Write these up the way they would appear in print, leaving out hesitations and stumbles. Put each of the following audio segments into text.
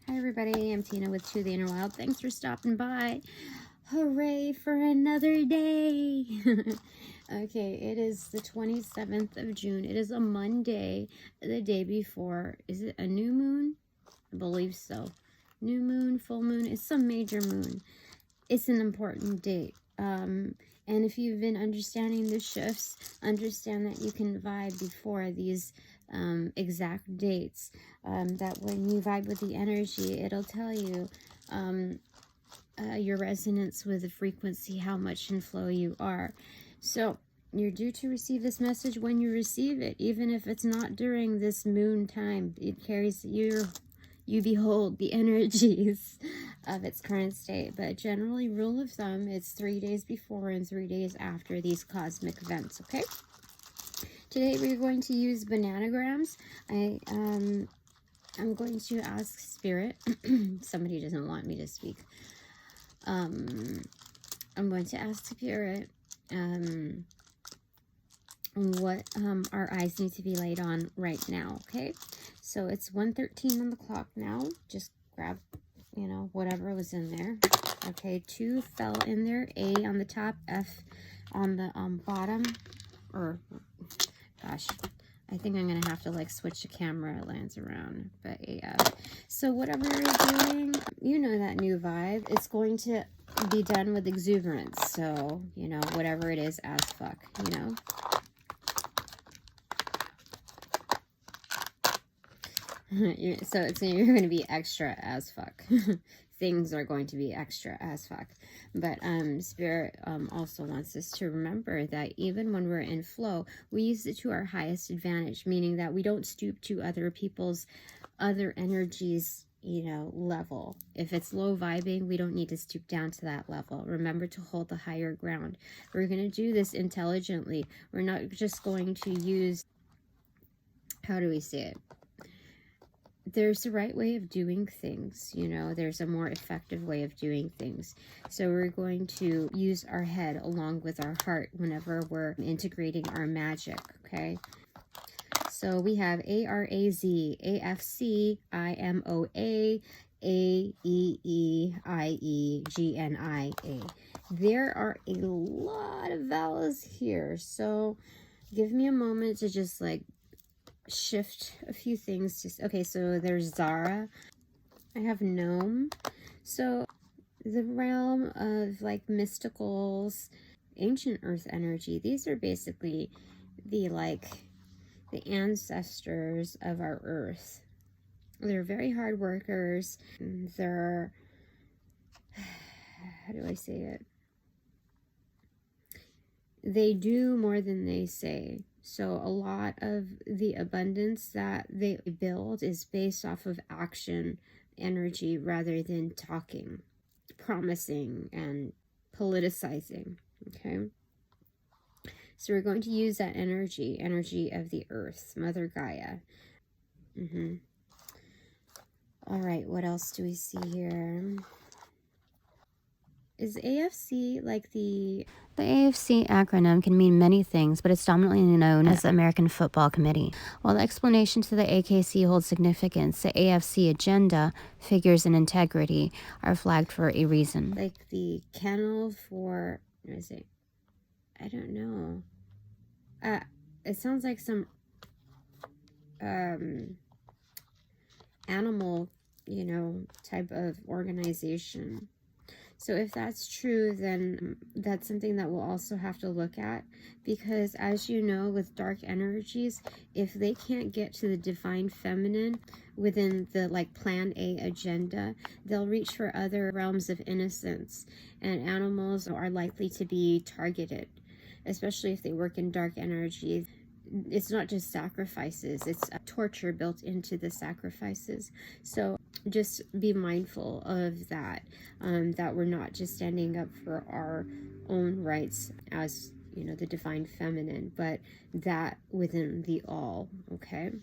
Hi everybody, I'm Tina with To the Inner Wild. Thanks for stopping by. Hooray for another day. Okay, it is the 27th of June. It is a Monday, the day before. Is it a new moon? I believe so. New moon, full moon, it's some major moon. It's an important date. And if you've been understanding the shifts, understand that you can vibe before these exact dates. That when you vibe with the energy, it'll tell you your resonance with the frequency, how much in flow you are. So you're due to receive this message when you receive it, even if it's not during this moon time. It carries you behold the energies of its current state. But generally, rule of thumb, it's 3 days before and 3 days after these cosmic events, okay? Today we're going to use bananagrams. I'm going to ask Spirit. Somebody doesn't want me to speak. I'm going to ask Spirit what our eyes need to be laid on right now, okay? So it's 1:13 on the clock now. Just grab, you know, whatever was in there. Okay, 2 fell in there, A on the top, F on the bottom, or gosh, I think I'm gonna have to like switch the camera lens around, but AF. So whatever you're doing, you know that new vibe, it's going to be done with exuberance. So, you know, whatever it is, as fuck, you know. So you're going to be extra as fuck. Things are going to be extra as fuck. But Spirit also wants us to remember that even when we're in flow, we use it to our highest advantage, meaning that we don't stoop to other people's other energies, you know, level. If it's low vibing, we don't need to stoop down to that level. Remember to hold the higher ground. We're going to do this intelligently. We're not just going to use, how do we say it? There's the right way of doing things, you know, there's a more effective way of doing things. So we're going to use our head along with our heart whenever we're integrating our magic, okay? So we have A-R-A-Z, A-F-C, I-M-O-A, A-E-E-I-E-G-N-I-A. There are a lot of vowels here, so give me a moment to just like shift a few things. Just okay, so there's Zara. I have gnome. So the realm of like mysticals, ancient earth energy, these are basically the ancestors of our earth. They're very hard workers. They're, how do I say it? They do more than they say. So a lot of the abundance that they build is based off of action energy rather than talking, promising, and politicizing, okay? So we're going to use that energy of the earth, Mother Gaia. All right, what else do we see here? Is AFC like the AFC acronym can mean many things, but it's dominantly known as the American Football Committee. While the explanation to the AKC holds significance, the AFC agenda, figures, and integrity are flagged for a reason. Like the kennel for, what is it? I don't know. It sounds like some animal, you know, type of organization. So if that's true, then that's something that we'll also have to look at, because as you know, with dark energies, if they can't get to the divine feminine within the like plan A agenda, they'll reach for other realms of innocence, and animals are likely to be targeted, especially if they work in dark energy. It's not just sacrifices, it's torture built into the sacrifices. So just be mindful of that, that we're not just standing up for our own rights as, you know, the divine feminine, but that within the all, okay?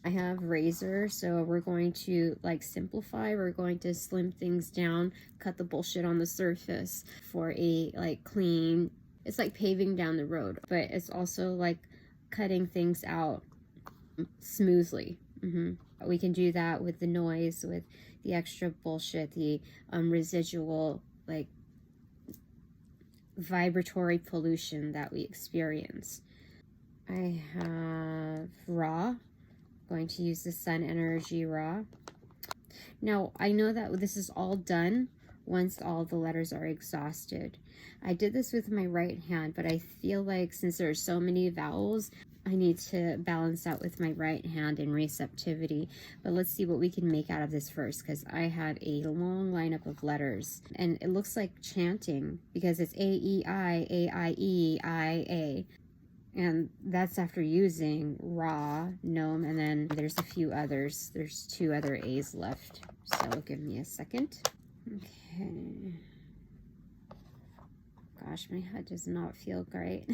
I have razor, so we're going to like simplify, we're going to slim things down, cut the bullshit on the surface for a like clean. It's like paving down the road, but it's also like cutting things out smoothly. We can do that with the noise, with the extra bullshit, the residual, like, vibratory pollution that we experience. I have Ra. Going to use the sun energy Ra. Now, I know that this is all done once all the letters are exhausted. I did this with my right hand, but I feel like since there are so many vowels, I need to balance out with my right hand in receptivity. But let's see what we can make out of this first, because I have a long lineup of letters. And it looks like chanting, because it's A-E-I, A-I-E, I-A. And that's after using Ra, Gnome, and then there's a few others. There's 2 other A's left. So give me a second. Okay. Gosh, my head does not feel great.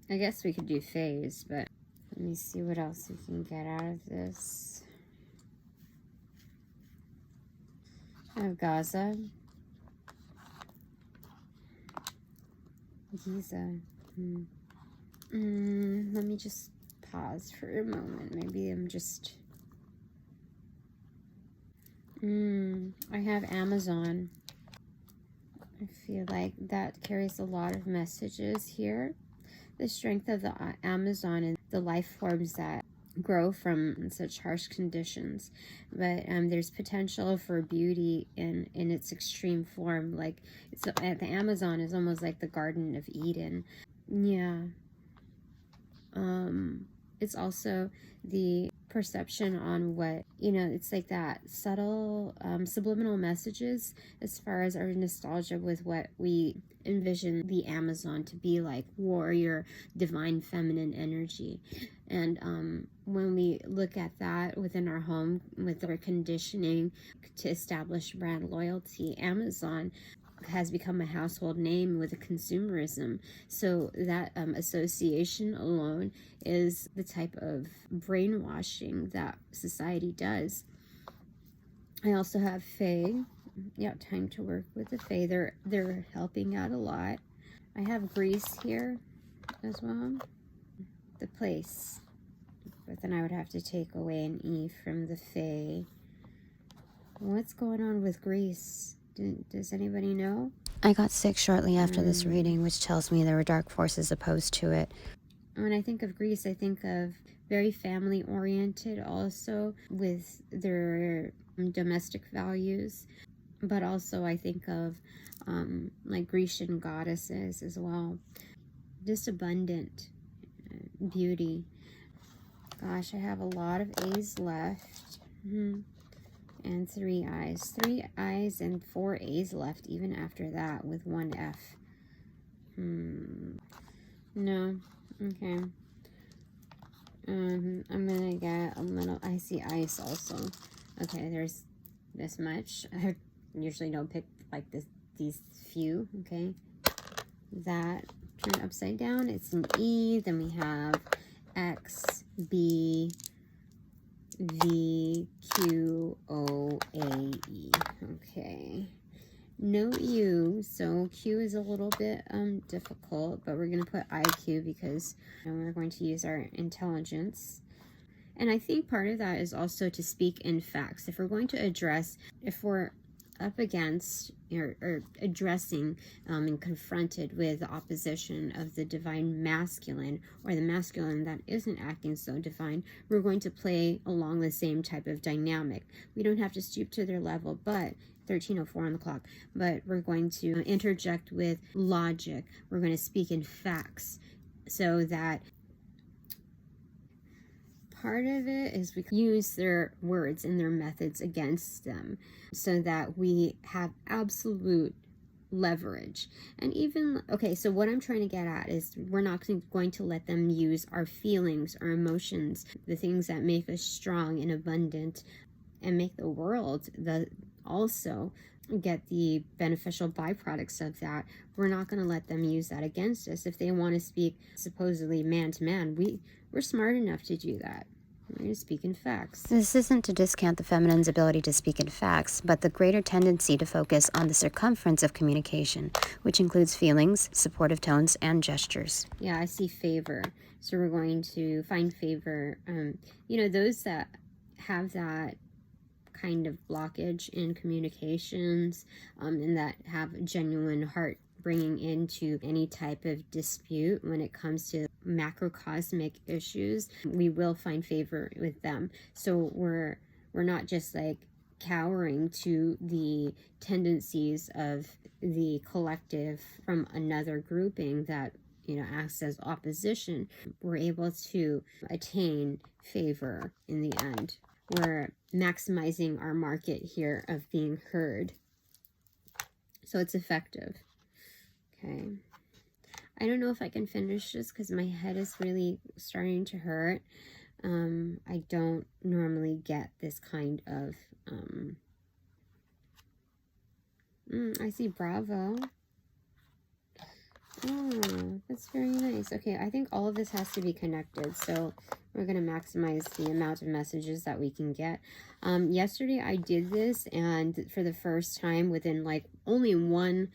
I guess we could do phase, but let me see what else we can get out of this. I have Gaza. Giza. Let me just pause for a moment. Maybe I'm just... I have Amazon. I feel like that carries a lot of messages here. The strength of the Amazon and the life forms that grow from such harsh conditions, but there's potential for beauty in its extreme form. Like, the Amazon is almost like the Garden of Eden. Yeah. It's also the perception on what, you know, it's like that subtle subliminal messages as far as our nostalgia with what we envision the Amazon to be like: warrior, divine feminine energy. And when we look at that within our home with our conditioning to establish brand loyalty, Amazon has become a household name with consumerism. So that association alone is the type of brainwashing that society does. I also have Fae. Yeah, time to work with the Fae. They're helping out a lot. I have Greece here as well. The place. But then I would have to take away an E from the Fae. What's going on with Greece? Does anybody know? I got sick shortly after this reading, which tells me there were dark forces opposed to it. When I think of Greece, I think of very family-oriented also, with their domestic values. But also I think of like Grecian goddesses as well. Just abundant beauty. Gosh, I have a lot of A's left. And 3 I's. 3 I's and 4 A's left even after that with 1 F. No. Okay. I'm gonna get a little... I see ice also. Okay, there's this much. I usually don't pick like these few. Okay. That turned upside down. It's an E. Then we have X, B, V, Q, O, A, E. Okay. No U, so Q is a little bit difficult, but we're going to put IQ because we're going to use our intelligence. And I think part of that is also to speak in facts. If we're going to address, if we're up against or addressing and confronted with the opposition of the divine masculine, or the masculine that isn't acting so divine, we're going to play along the same type of dynamic. We don't have to stoop to their level, but 13:04 on the clock, but we're going to interject with logic. We're going to speak in facts, so that part of it is we use their words and their methods against them, so that we have absolute leverage. And even, okay, so what I'm trying to get at is we're not going to let them use our feelings, our emotions, the things that make us strong and abundant and make the world also get the beneficial byproducts of that. We're not going to let them use that against us. If they want to speak supposedly man to man, we're smart enough to do that. We're going to speak in facts. This isn't to discount the feminine's ability to speak in facts, but the greater tendency to focus on the circumference of communication, which includes feelings, supportive tones, and gestures. Yeah, I see favor. So we're going to find favor. You know, those that have that kind of blockage in communications, and that have genuine heart bringing into any type of dispute when it comes to macrocosmic issues, we will find favor with them. So we're not just like cowering to the tendencies of the collective from another grouping that, you know, acts as opposition. We're able to attain favor in the end. We're maximizing our market here of being heard. So it's effective. Okay. I don't know if I can finish this because my head is really starting to hurt. I don't normally get this kind of... I see bravo. Oh, that's very nice. Okay, I think all of this has to be connected. So we're going to maximize the amount of messages that we can get. Yesterday I did this, and for the first time within like only one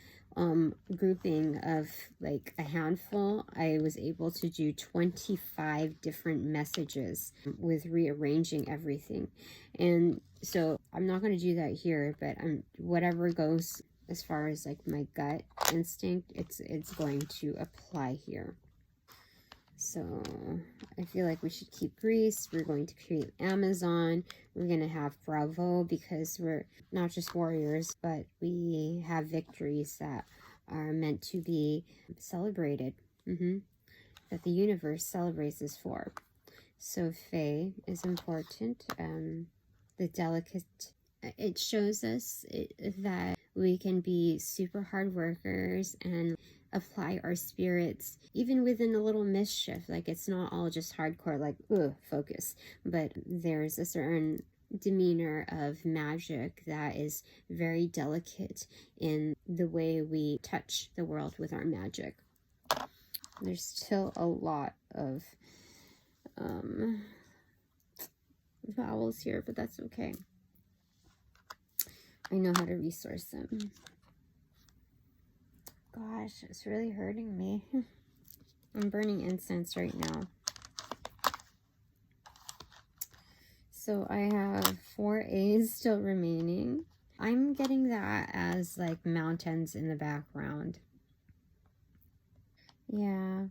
grouping of like a handful, I was able to do 25 different messages with rearranging everything. And so I'm not going to do that here, but whatever goes as far as like my gut instinct, it's going to apply here. So I feel like we should keep Greece. We're going to create Amazon. We're going to have Bravo, because we're not just warriors, but we have victories that are meant to be celebrated. That the universe celebrates us for. So Fae is important. The delicate, it shows us that we can be super hard workers and apply our spirits even within a little mischief. Like, it's not all just hardcore, like, focus, but there's a certain demeanor of magic that is very delicate in the way we touch the world with our magic. There's still a lot of vowels here, but that's okay. I know how to resource them. Gosh, it's really hurting me. I'm burning incense right now. So I have 4 A's still remaining. I'm getting that as like mountains in the background. Yeah,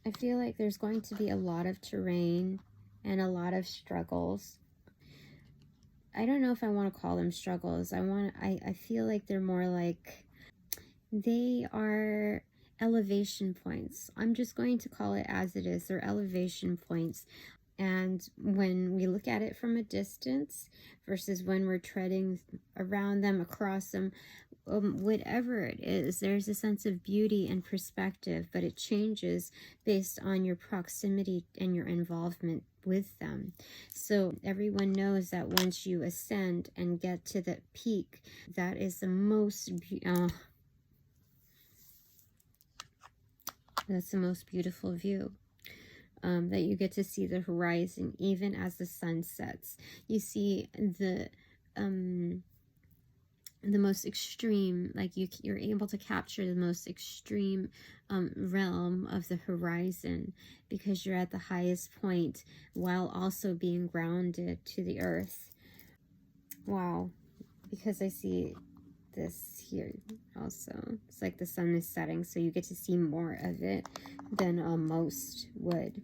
I feel like there's going to be a lot of terrain and a lot of struggles. I don't know if I want to call them struggles. I feel like they're more like, they are elevation points. I'm just going to call it as it is. They're elevation points. And when we look at it from a distance versus when we're treading around them, across them, whatever it is, there's a sense of beauty and perspective, but it changes based on your proximity and your involvement with them. So everyone knows that once you ascend and get to the peak, that is the most that's the most beautiful view. That you get to see the horizon even as the sun sets. You see the most extreme, like you're able to capture the most extreme realm of the horizon, because you're at the highest point while also being grounded to the earth. Wow, because I see this here also. It's like the sun is setting, so you get to see more of it than most would.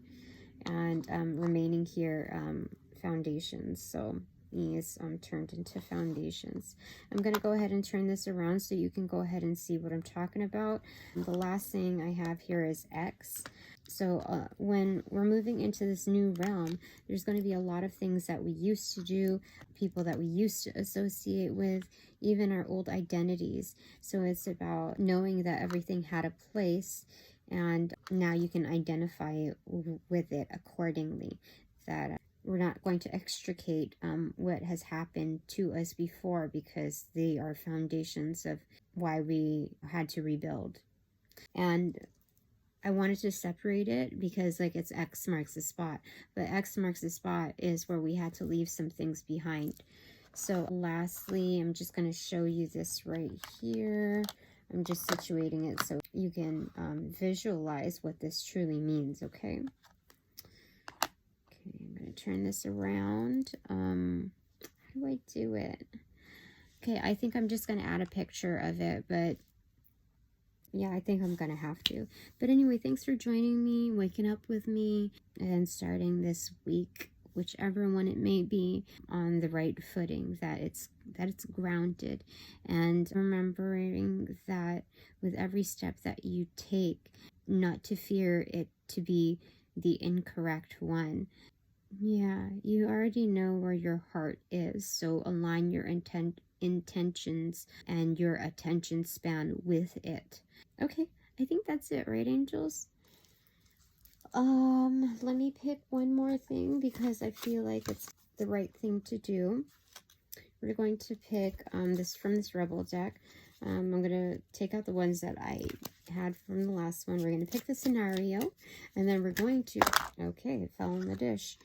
And remaining here, foundations. So these turned into foundations. I'm going to go ahead and turn this around so you can go ahead and see what I'm talking about. The last thing I have here is X. So when we're moving into this new realm, there's going to be a lot of things that we used to do, people that we used to associate with, even our old identities. So it's about knowing that everything had a place, and now you can identify with it accordingly. That we're not going to extricate what has happened to us before, because they are foundations of why we had to rebuild. And I wanted to separate it because like it's X marks the spot, but X marks the spot is where we had to leave some things behind. So lastly, I'm just going to show you this right here. I'm just situating it so you can visualize what this truly means, okay? Okay, I'm going to turn this around. How do I do it? Okay, I think I'm just going to add a picture of it, but yeah, I think I'm going to have to. But anyway, thanks for joining me, waking up with me, and starting this week, whichever one it may be, on the right footing, that it's grounded, and remembering that with every step that you take, not to fear it to be the incorrect one. Yeah, you already know where your heart is, so align your intentions and your attention span with it. Okay, I think that's it, right, angels? Let me pick one more thing because I feel like it's the right thing to do. We're going to pick this from this Rebel deck. I'm going to take out the ones that I had from the last one. We're going to pick the scenario, and then we're going to... Okay, it fell in the dish.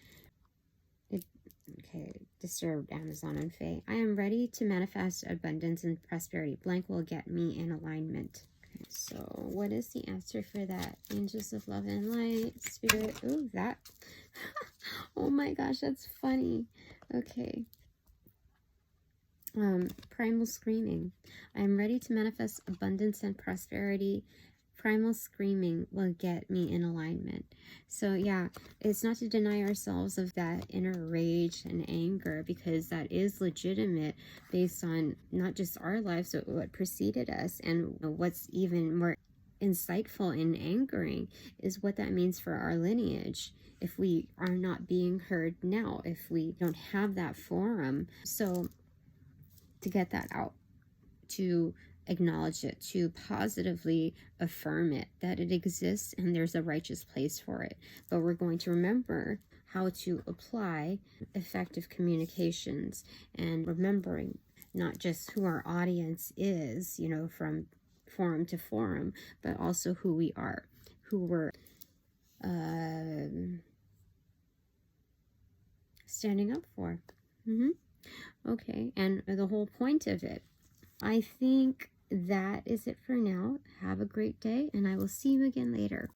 Okay, disturbed Amazon and Faye. I am ready to manifest abundance and prosperity. Blank will get me in alignment. Okay, so what is the answer for that? Angels of love and light, spirit. Ooh, that. Oh my gosh, that's funny. Okay. Primal screaming. I am ready to manifest abundance and prosperity. Primal screaming will get me in alignment. So yeah, it's not to deny ourselves of that inner rage and anger, because that is legitimate based on not just our lives, but what preceded us. And what's even more insightful and angering is what that means for our lineage. If we are not being heard now, if we don't have that forum. So to get that out, to acknowledge it, to positively affirm it, that it exists and there's a righteous place for it. But we're going to remember how to apply effective communications, and remembering not just who our audience is, you know, from forum to forum, but also who we are, who we're standing up for. Okay, and the whole point of it. I think that is it for now. Have a great day, and I will see you again later.